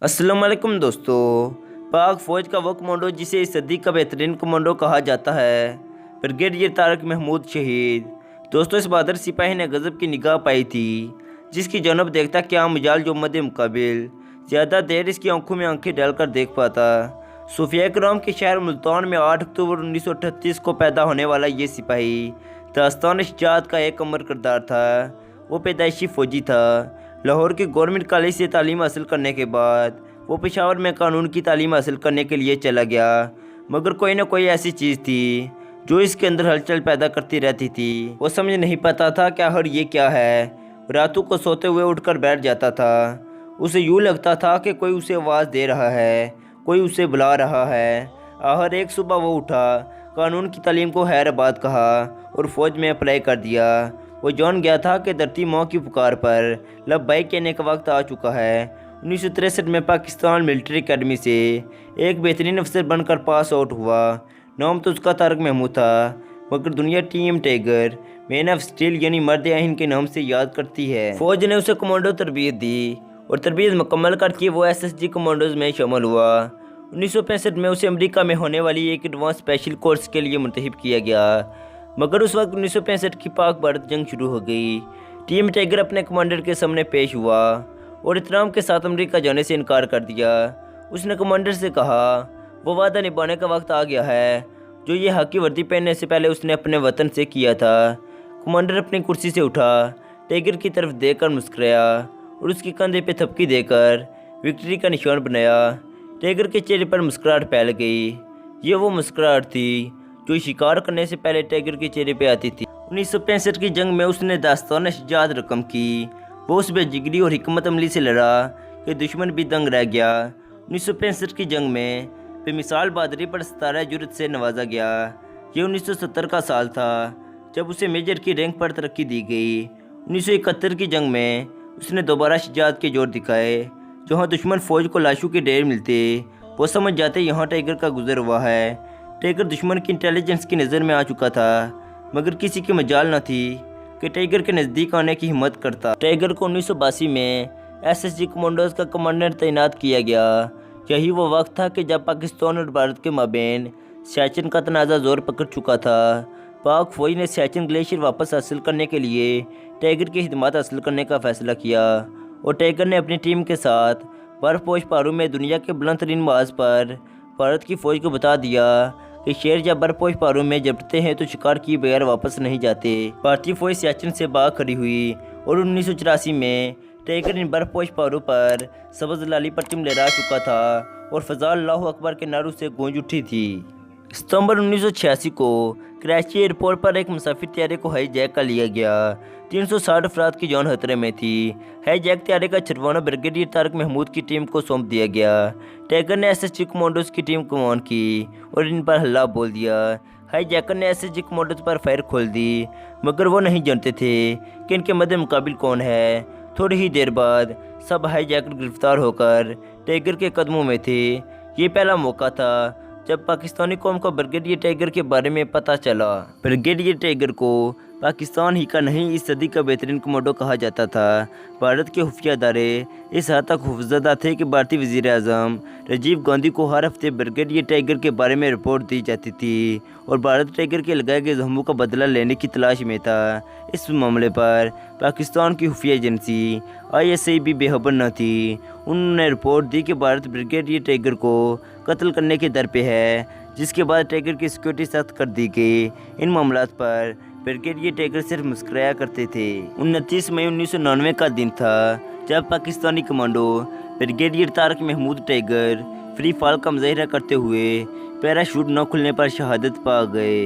अस्सलाम वालेकुम दोस्तों। पाक फ़ौज का वो कमांडो जिसे इस सदी का बेहतरीन कमांडो कहा जाता है, ब्रिगेडियर तारिक महमूद शहीद। दोस्तों, इस बहादुर सिपाही ने गज़ब की निगाह पाई थी, जिसकी जनब देखता क्या मजाल जो मद मुकाबिल ज़्यादा देर इसकी आंखों में आंखें डालकर देख पाता। सूफिया कराम के शहर मुल्तान में 8 अक्टूबर 1938 को पैदा होने वाला ये सिपाही दास्तान शुजाअत का एक अमर किरदार था। वो पैदाइशी फ़ौजी था। लाहौर के गवर्नमेंट कॉलेज से तालीम हासिल करने के बाद वो पेशावर में कानून की तालीम हासिल करने के लिए चला गया, मगर कोई ना कोई ऐसी चीज़ थी जो इसके अंदर हलचल पैदा करती रहती थी। वो समझ नहीं पाता था कि आखिर ये क्या है। रातों को सोते हुए उठकर बैठ जाता था। उसे यूँ लगता था कि कोई उसे आवाज़ दे रहा है, कोई उसे बुला रहा है। आखिर एक सुबह वो उठा, कानून की तालीम को हैदराबाद कहा और फ़ौज में अप्लाई कर दिया। वो जान गया था कि धरती माँ की पुकार पर लब्बैक कहने का वक्त आ चुका है। 1963 में पाकिस्तान मिलिट्री एकेडमी से एक बेहतरीन अफसर बनकर पास आउट हुआ। नाम तो उसका तारिक महमूद था, मगर दुनिया team tiger, man of steel यानी मर्द आहिन के नाम से याद करती है। फौज ने उसे कमांडो तरबियत दी और तरबियत मुकम्मल करके वो SSG कमांडोज में शामिल हुआ। 1965 में उसे अमेरिका में होने वाली एक एडवांस स्पेशल कोर्स के लिए मुंतखब किया गया, मगर उस वक्त 1965 की पाक भारत जंग शुरू हो गई। टीम टाइगर अपने कमांडर के सामने पेश हुआ और इतराम के साथ अमेरिका जाने से इनकार कर दिया। उसने कमांडर से कहा वो वादा निभाने का वक्त आ गया है जो ये हक की वर्दी पहनने से पहले उसने अपने वतन से किया था। कमांडर अपनी कुर्सी से उठा, टाइगर की तरफ देखकर मुस्कुराया और उसके कंधे पे थपकी देकर विक्ट्री का निशान बनाया। टाइगर के चेहरे पर मुस्कुराहट फैल गई। ये वो मुस्कुराहट थी जो शिकार करने से पहले टाइगर के चेहरे पे आती थी। 1965 की जंग में उसने दास्तान शुजाअत रकम की। वो उस बेजिगरी और हिकमत अमली से लड़ा कि दुश्मन भी दंग रह गया। 1965 की जंग में बेमिसाल बहादुरी पर सितारा जुर्रत से नवाजा गया। ये 1970 का साल था जब उसे मेजर की रैंक पर तरक्की दी गई। 1971 की जंग में उसने दोबारा शुजाअत के जोर दिखाए। जहाँ दुश्मन फौज को लाशों के ढेर मिलते, वो समझ जाते यहाँ टाइगर का गुजर हुआ है। टाइगर दुश्मन की इंटेलिजेंस की नज़र में आ चुका था, मगर किसी की मजाल न थी कि टाइगर के नज़दीक आने की हिम्मत करता। टाइगर को 1982 में SSG कमांडोज का कमांडर तैनात किया गया। यही वो वक्त था कि जब पाकिस्तान और भारत के माबेन सियाचिन का तनाज़ा जोर पकड़ चुका था। पाक फौज ने सियाचिन ग्लेशियर वापस हासिल करने के लिए टाइगर की खिदमत हासिल करने का फैसला किया और टाइगर ने अपनी टीम के साथ बर्फपोश पहाड़ों में दुनिया के बुलंद तरीन माज पर भारत की फ़ौज को बता दिया कि शेर जब बर्फपोश पहाड़ों में झपटते हैं तो शिकार किए बगैर वापस नहीं जाते। भारतीय फौज सियाचिन से बाहर खड़ी हुई और 1984 में टाइगर इन बर्फपोश पहाड़ों पर सब्ज़ लाली परचम लहरा चुका था और फ़ज़ा अल्लाहु अकबर के नारों से गूंज उठी थी। सितंबर 1986 को कराची एयरपोर्ट पर एक मुसाफिर त्यारे को हाईजैक कर लिया गया। 360 अफराद की जान खतरे में थी। हाईजैक त्यारे का छुड़वाना ब्रिगेडियर तारिक महमूद की टीम को सौंप दिया गया। टाइगर ने SSG कमांडोज की टीम को ऑन की और इन पर हल्ला बोल दिया। हाईजैकर ने SSG कमांडोज पर फायर खोल दी, मगर वो नहीं जानते थे कि इनके मद्दे मुकाबिल कौन है। थोड़ी ही देर बाद सब हाईजैकर गिरफ्तार होकर टाइगर के कदमों में थे। ये पहला मौका था जब पाकिस्तानी कौम को ब्रिगेडियर टाइगर के बारे में पता चला। ब्रिगेडियर टाइगर को पाकिस्तान ही का नहीं, इस सदी का बेहतरीन कमांडो कहा जाता था। भारत के खुफिया अदारे इस हद तक खौफजदा थे कि भारतीय वज़ीर आज़म राजीव गांधी को हर हफ्ते ब्रिगेडियर टाइगर के बारे में रिपोर्ट दी जाती थी और भारत टाइगर के लगाए गए जख्मों का बदला लेने की तलाश में था। इस मामले पर पाकिस्तान की खुफिया एजेंसी ISI भी बेखबर न थी। उन्होंने रिपोर्ट दी कि भारत ब्रिगेडियर टाइगर को कत्ल करने के दर पे है, जिसके बाद टाइगर की सिक्योरिटी सख्त कर दी गई। इन मामलात पर ब्रिगेडियर टाइगर सिर्फ मुस्कुराया करते थे। 29 मई 1999 का दिन था जब Pakistani commando brigadier Tariq Mahmood Tiger free fall का मुजाहिरा करते हुए पैराशूट न खुलने पर शहादत पा गए।